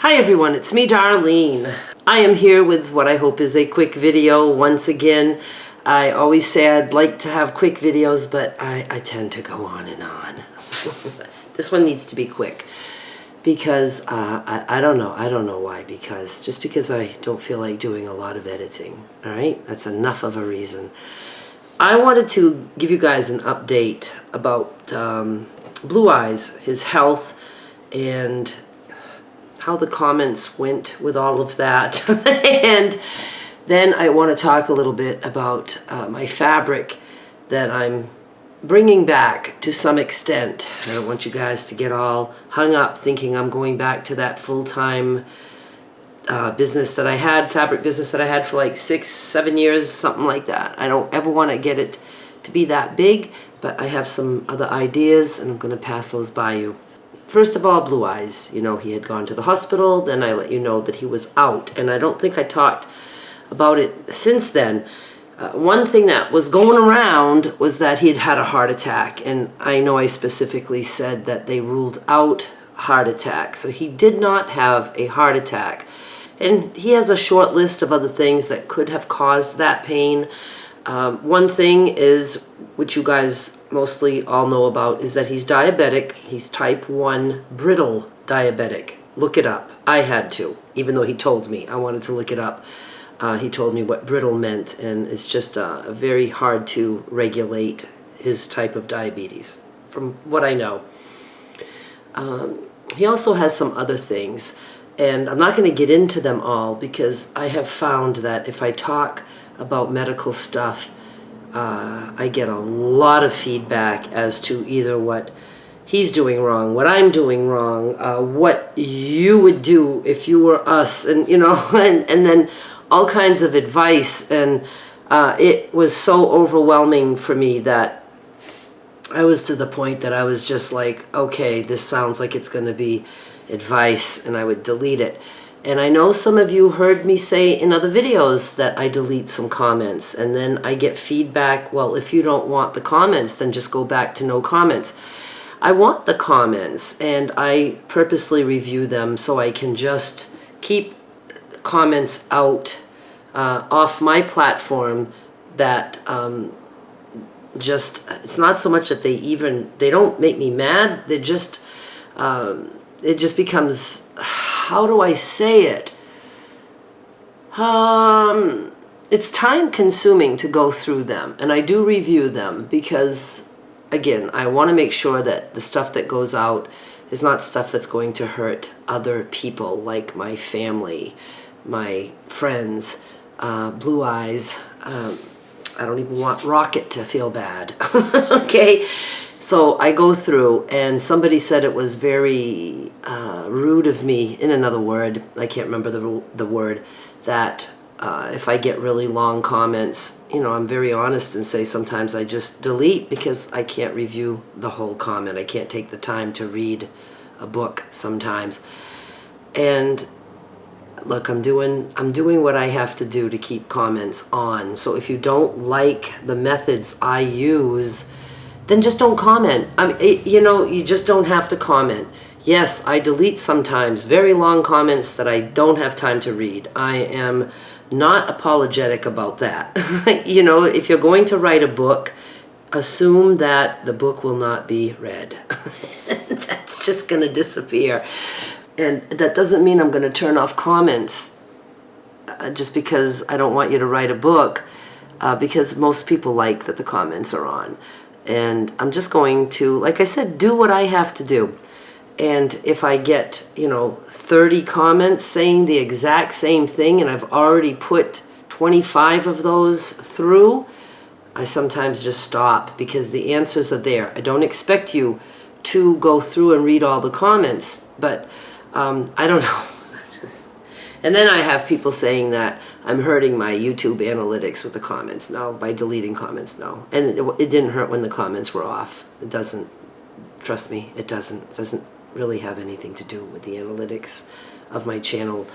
Hi everyone, it's me Darlene. I am here with what I hope is a quick video once again. I always say I'd like to have quick videos, but I tend to go on and on. This one needs to be quick because I don't know why, just because I don't feel like doing a lot of editing. All right, that's enough of a reason. I wanted to give you guys an update about Blue Eyes, his health, and how the comments went with all of that. And then I want to talk a little bit about my fabric that I'm bringing back to some extent. I don't want you guys to get all hung up thinking I'm going back to that full-time business that I had, fabric business that I had for like 6-7 years, something like that. I don't ever want to get it to be that big, but I have some other ideas and I'm going to pass those by you. First of all, Blue Eyes, you know, he had gone to the hospital. Then I let you know that he was out, and I don't think I talked about it since then. One thing that was going around was that he had had a heart attack, and I know I specifically said that they ruled out heart attack. So he did not have a heart attack, and he has a short list of other things that could have caused that pain. One thing is, which you guys mostly all know about, is that he's diabetic. He's type 1 brittle diabetic. Look it up. I had to, even though he told me. I wanted to look it up. He told me what brittle meant, and it's just very hard to regulate his type of diabetes, from what I know. He also has some other things, and I'm not going to get into them all because I have found that if I talk about medical stuff, I get a lot of feedback as to either what he's doing wrong, what I'm doing wrong, what you would do if you were us, and you know, and then all kinds of advice. And it was so overwhelming for me that I was to the point that I was just like, okay, this sounds like it's going to be advice, and I would delete it. And I know some of you heard me say in other videos that I delete some comments, and then I get feedback, well, if you don't want the comments, then just go back to no comments. I want the comments, and I purposely review them so I can just keep comments out off my platform that it's not so much that they don't make me mad, they just, it just becomes, how do I say it? It's time consuming to go through them, and I do review them because, again, I want to make sure that the stuff that goes out is not stuff that's going to hurt other people, like my family, my friends, Blue Eyes. I don't even want Rocket to feel bad. Okay? So I go through, and somebody said it was very rude of me, in another word, I can't remember the word, that if I get really long comments, you know, I'm very honest and say sometimes I just delete because I can't review the whole comment. I can't take the time to read a book sometimes. And look, I'm doing what I have to do to keep comments on. So if you don't like the methods I use, then just don't comment. I mean, you know, you just don't have to comment. Yes, I delete sometimes very long comments that I don't have time to read. I am not apologetic about that. You know, if you're going to write a book, assume that the book will not be read. That's just going to disappear. And that doesn't mean I'm going to turn off comments just because I don't want you to write a book, because most people like that the comments are on. And I'm just going to, like I said, do what I have to do. And if I get, you know, 30 comments saying the exact same thing, and I've already put 25 of those through, I sometimes just stop because the answers are there. I don't expect you to go through and read all the comments, but I don't know. And then I have people saying that I'm hurting my YouTube analytics with the comments. No, by deleting comments, no. And it didn't hurt when the comments were off. It doesn't, trust me, it doesn't. It doesn't really have anything to do with the analytics of my channel,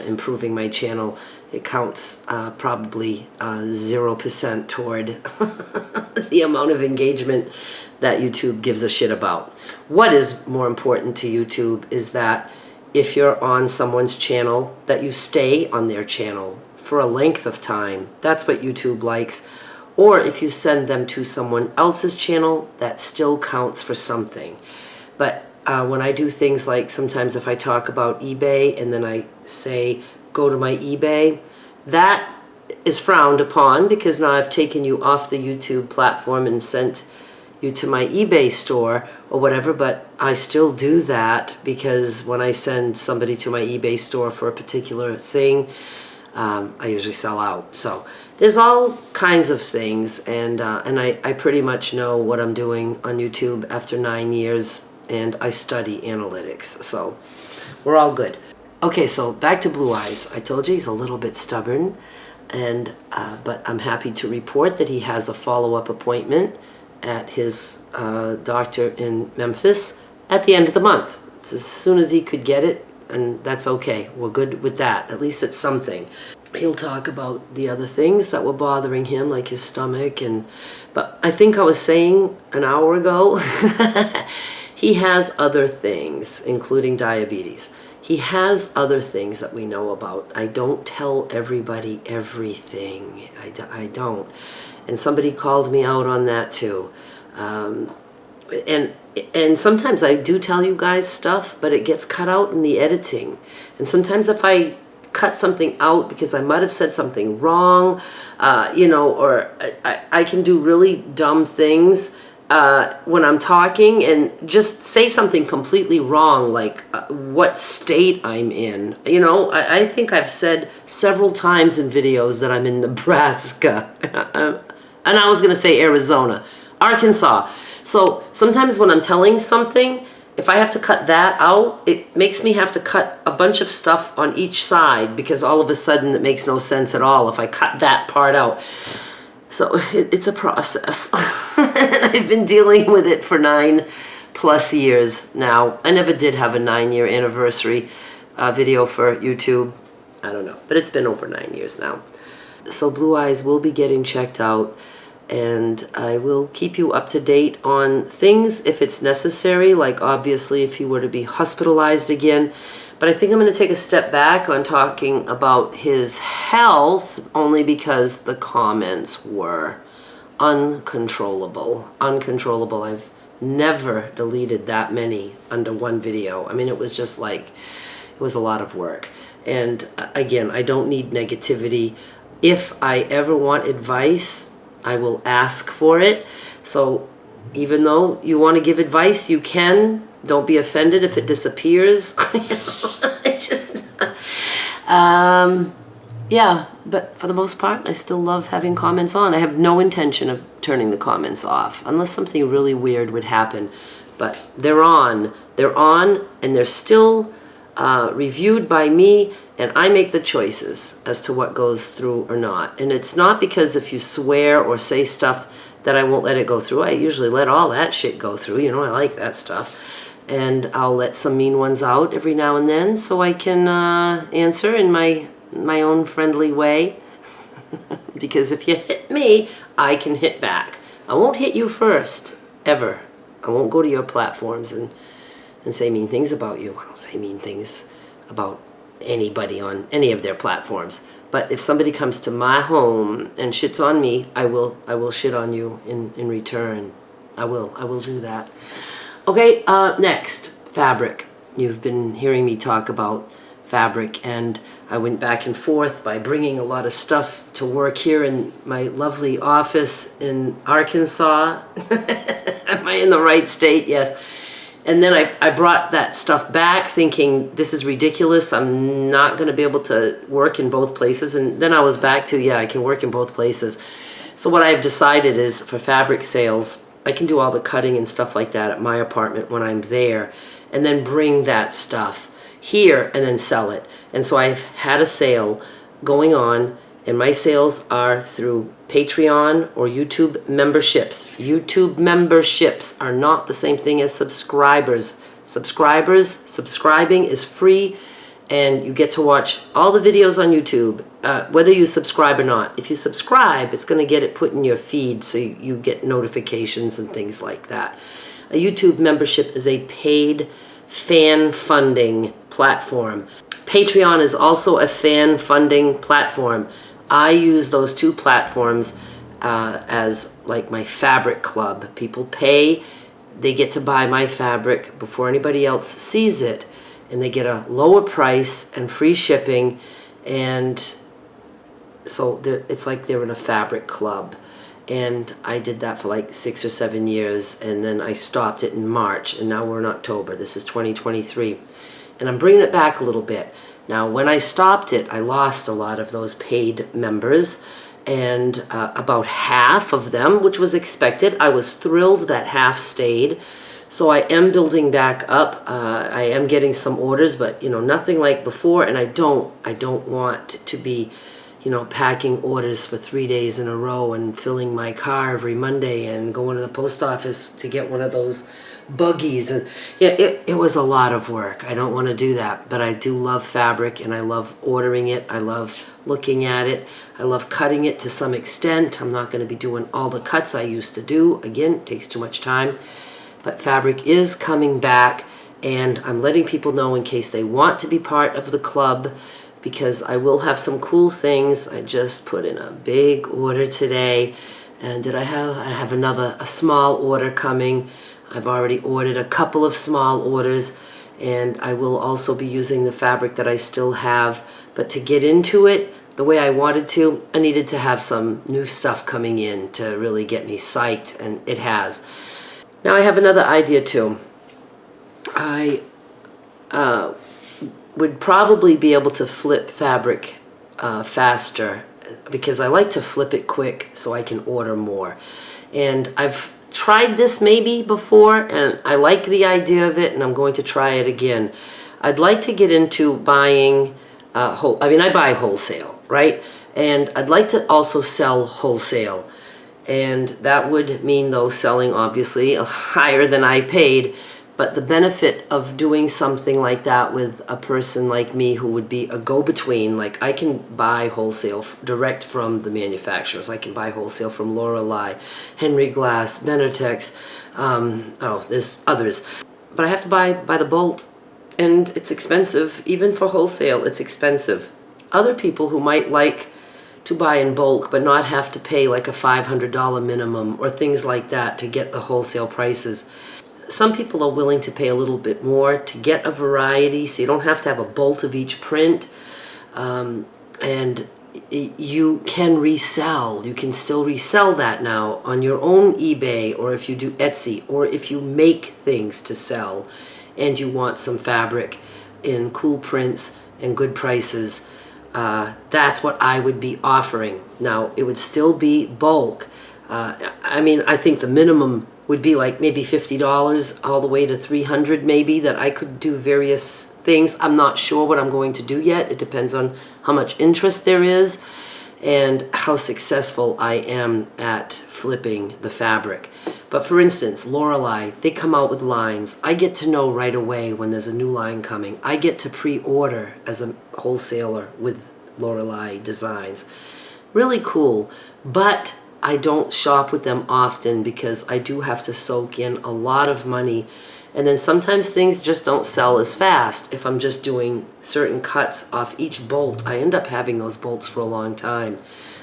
improving my channel. It counts probably 0% toward the amount of engagement that YouTube gives a shit about. What is more important to YouTube is that if you're on someone's channel, that you stay on their channel for a length of time. That's what YouTube likes. Or if you send them to someone else's channel, that still counts for something. But when I do things like sometimes if I talk about eBay and then I say, go to my eBay, that is frowned upon because now I've taken you off the YouTube platform and sent you to my eBay store or whatever, but I still do that because when I send somebody to my eBay store for a particular thing, I usually sell out. So there's all kinds of things, and I pretty much know what I'm doing on YouTube after 9 years, and I study analytics, so we're all good. Okay, so back to Blue Eyes. I told you he's a little bit stubborn, and but I'm happy to report that he has a follow-up appointment at his doctor in Memphis at the end of the month. It's as soon as he could get it, and that's okay. We're good with that. At least it's something. He'll talk about the other things that were bothering him, like his stomach, but I think I was saying an hour ago, he has other things, including diabetes. He has other things that we know about. I don't tell everybody everything. I don't. And somebody called me out on that too. And sometimes I do tell you guys stuff, but it gets cut out in the editing. And sometimes if I cut something out because I might have said something wrong, or I can do really dumb things when I'm talking and just say something completely wrong, like what state I'm in. I think I've said several times in videos that I'm in Nebraska. And I was going to say Arizona, Arkansas. So sometimes when I'm telling something, if I have to cut that out, it makes me have to cut a bunch of stuff on each side because all of a sudden it makes no sense at all if I cut that part out. So it's a process. And I've been dealing with it for 9+ years now. I never did have a 9-year anniversary video for YouTube. I don't know, but it's been over 9 years now. So Blue Eyes will be getting checked out, and I will keep you up to date on things if it's necessary, like obviously if he were to be hospitalized again. But I think I'm going to take a step back on talking about his health only because the comments were uncontrollable. Uncontrollable. I've never deleted that many under one video. I mean, it was just like, it was a lot of work. And again, I don't need negativity. If I ever want advice, I will ask for it. So even though you want to give advice, you can. Don't be offended if it disappears. Yeah, but for the most part, I still love having comments on. I have no intention of turning the comments off unless something really weird would happen. But they're on, and they're still reviewed by me, and I make the choices as to what goes through or not. And it's not because if you swear or say stuff that I won't let it go through. I usually let all that shit go through. I like that stuff. And I'll let some mean ones out every now and then so I can answer in my own friendly way. Because if you hit me, I can hit back. I won't hit you first, ever. I won't go to your platforms and say mean things about you. I don't say mean things about anybody on any of their platforms. But if somebody comes to my home and shits on me, I will shit on you in return. I will do that. Okay, next, fabric. You've been hearing me talk about fabric, and I went back and forth by bringing a lot of stuff to work here in my lovely office in Arkansas. Am I in the right state? Yes. And then I brought that stuff back thinking, this is ridiculous. I'm not going to be able to work in both places. And then I was back to, yeah, I can work in both places. So what I've decided is for fabric sales, I can do all the cutting and stuff like that at my apartment when I'm there, and then bring that stuff here and then sell it. And so I've had a sale going on, and my sales are through Patreon or YouTube memberships. YouTube memberships are not the same thing as subscribers. Subscribing is free, and you get to watch all the videos on YouTube, whether you subscribe or not. If you subscribe, it's going to get it put in your feed so you get notifications and things like that. A YouTube membership is a paid fan funding platform. Patreon is also a fan funding platform. I use those two platforms as like my fabric club. People pay, they get to buy my fabric before anybody else sees it, and they get a lower price and free shipping, and so it's like they're in a fabric club. And I did that for like 6 or 7 years, and then I stopped it in March, and now we're in October. This is 2023, and I'm bringing it back a little bit. Now, when I stopped it, I lost a lot of those paid members, and about half of them, which was expected. I was thrilled that half stayed. So I am building back up. I am getting some orders, but nothing like before. And I don't want to be, packing orders for 3 days in a row and filling my car every Monday and going to the post office to get one of those buggies. And yeah, it was a lot of work. I don't want to do that, but I do love fabric, and I love ordering it. I love looking at it. I love cutting it to some extent. I'm not going to be doing all the cuts I used to do. Again, it takes too much time. But fabric is coming back, and I'm letting people know in case they want to be part of the club, because I will have some cool things. I just put in a big order today, and I have a small order coming. I've already ordered a couple of small orders, and I will also be using the fabric that I still have. But to get into it the way I wanted to, I needed to have some new stuff coming in to really get me psyched, and it has. Now I have another idea too. I would probably be able to flip fabric faster, because I like to flip it quick so I can order more. And I've tried this maybe before, and I like the idea of it, and I'm going to try it again. I'd like to get into buying, I buy wholesale, right? And I'd like to also sell wholesale. And that would mean, though, selling obviously higher than I paid. But the benefit of doing something like that with a person like me who would be a go-between, like I can buy wholesale direct from the manufacturers. I can buy wholesale from Lorelei, Henry Glass, Benetix, there's others. But I have to buy by the bolt, and it's expensive. Even for wholesale, it's expensive. Other people who might like to buy in bulk but not have to pay like a $500 minimum or things like that to get the wholesale prices. Some people are willing to pay a little bit more to get a variety, so you don't have to have a bolt of each print. And you can resell. You can still resell that now on your own eBay, or if you do Etsy, or if you make things to sell and you want some fabric in cool prints and good prices. That's what I would be offering. Now, it would still be bulk. I think the minimum would be like maybe $50 all the way to $300 maybe, that I could do various things. I'm not sure what I'm going to do yet. It depends on how much interest there is and how successful I am at flipping the fabric. But for instance, Lorelei, they come out with lines. I get to know right away when there's a new line coming. I get to pre-order as a wholesaler with Lorelei designs. Really cool. But I don't shop with them often because I do have to soak in a lot of money, and then sometimes things just don't sell as fast. If I'm just doing certain cuts off each bolt, I end up having those bolts for a long time.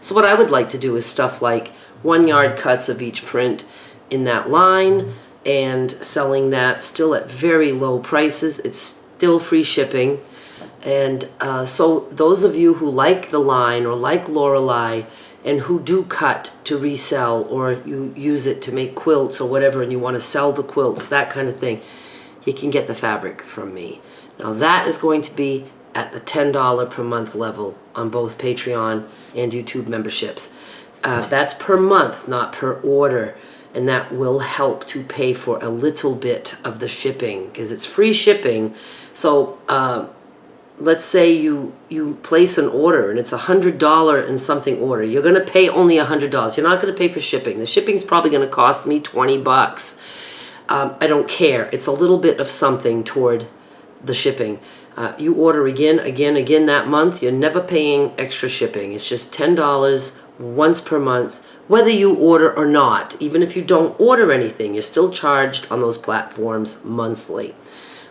So what I would like to do is stuff like 1 yard cuts of each print in that line, and selling that still at very low prices. It's still free shipping. And so those of you who like the line or like Lorelei and who do cut to resell, or you use it to make quilts or whatever, and you want to sell the quilts, that kind of thing, you can get the fabric from me. Now that is going to be at the $10 per month level on both Patreon and YouTube memberships. That's per month, not per order, and that will help to pay for a little bit of the shipping, because it's free shipping. So let's say you place an order and it's $100 and something order. You're going to pay only $100. You're not going to pay for shipping. The shipping's probably going to cost me $20. I don't care. It's a little bit of something toward the shipping. You order again that month, you're never paying extra shipping. It's just $10 once per month, whether you order or not. Even if you don't order anything, you're still charged on those platforms monthly.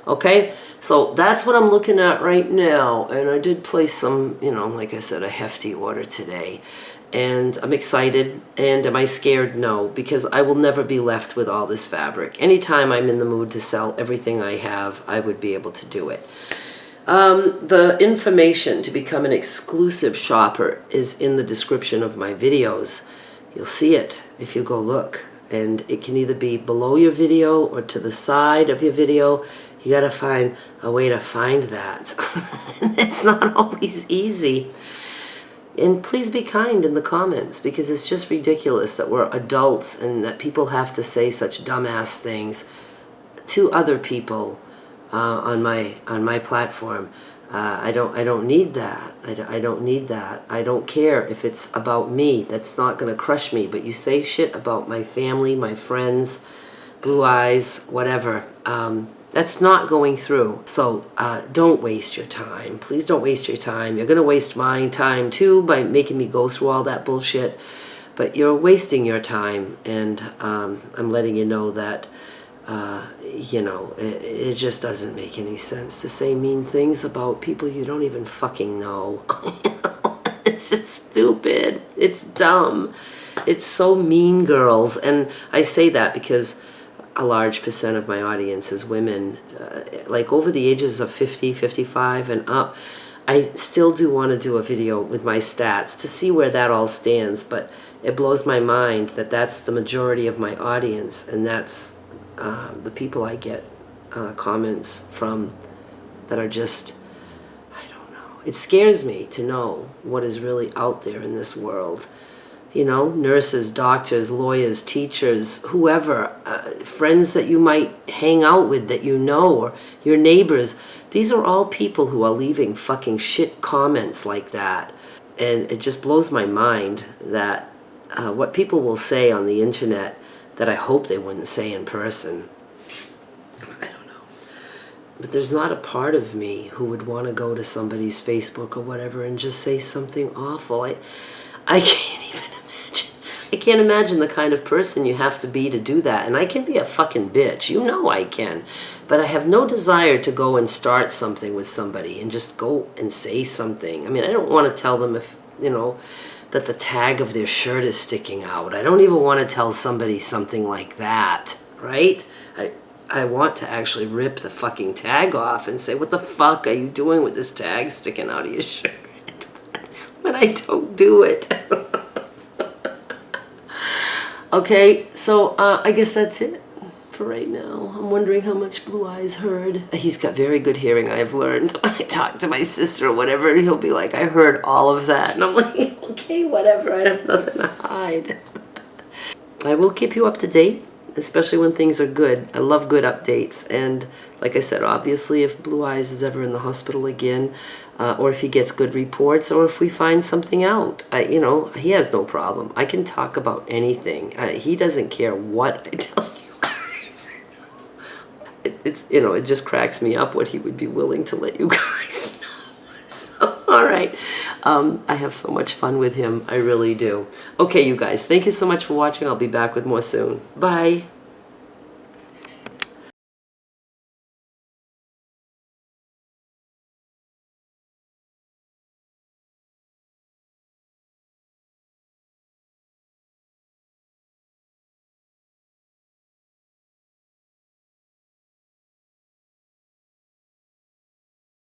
Okay, so that's what I'm looking at right now. And I did place some, you know, like I said, a hefty order today. And I'm excited. And am I scared? No, because I will never be left with all this fabric. Anytime I'm in the mood to sell everything I have, I would be able to do it. The information to become an exclusive shopper is in the description of my videos. You'll see it if you go look. And it can either be below your video or to the side of your video. You gotta find a way to find that. It's not always easy. And please be kind in the comments, because it's just ridiculous that we're adults and that people have to say such dumbass things to other people on my platform. I don't need that. I don't need that. I don't care if it's about me. That's not gonna crush me. But you say shit about my family, my friends, blue eyes, whatever. That's not going through. So don't waste your time. Please don't waste your time. You're gonna waste my time too by making me go through all that bullshit. But you're wasting your time, and I'm letting you know that you know, it just doesn't make any sense to say mean things about people you don't even fucking know. You know? It's just stupid. It's dumb. It's so mean girls. And I say that because a large percent of my audience is women, like over the ages of 50, 55 and up. I still do want to do a video with my stats to see where that all stands, but it blows my mind that that's the majority of my audience, and that's the people I get comments from that are just, I don't know. It scares me to know what is really out there in this world. You know, nurses, doctors, lawyers, teachers, whoever, friends that you might hang out with that you know, or your neighbors. These are all people who are leaving fucking shit comments like that. And it just blows my mind that what people will say on the internet that I hope they wouldn't say in person. I don't know. But there's not a part of me who would want to go to somebody's Facebook or whatever and just say something awful. I can't even imagine. I can't imagine the kind of person you have to be to do that. And I can be a fucking bitch. You know I can. But I have no desire to go and start something with somebody and just go and say something. I mean, I don't want to tell them if, you know, that the tag of their shirt is sticking out. I don't even want to tell somebody something like that, right? I want to actually rip the fucking tag off and say, what the fuck are you doing with this tag sticking out of your shirt? But I don't do it. Okay, so I guess that's it for right now. I'm wondering how much Blue Eyes heard. He's got very good hearing, I've learned. When I talk to my sister or whatever, he'll be like, I heard all of that. And I'm like, okay, whatever, I have nothing to hide. I will keep you up to date, especially when things are good. I love good updates. And like I said, obviously, if Blue Eyes is ever in the hospital again, or if he gets good reports, or if we find something out, you know, he has no problem. I can talk about anything. He doesn't care what I tell you. It's, you know, it just cracks me up what he would be willing to let you guys know. So, all right. I have so much fun with him. I really do. Okay, you guys, thank you so much for watching. I'll be back with more soon. Bye.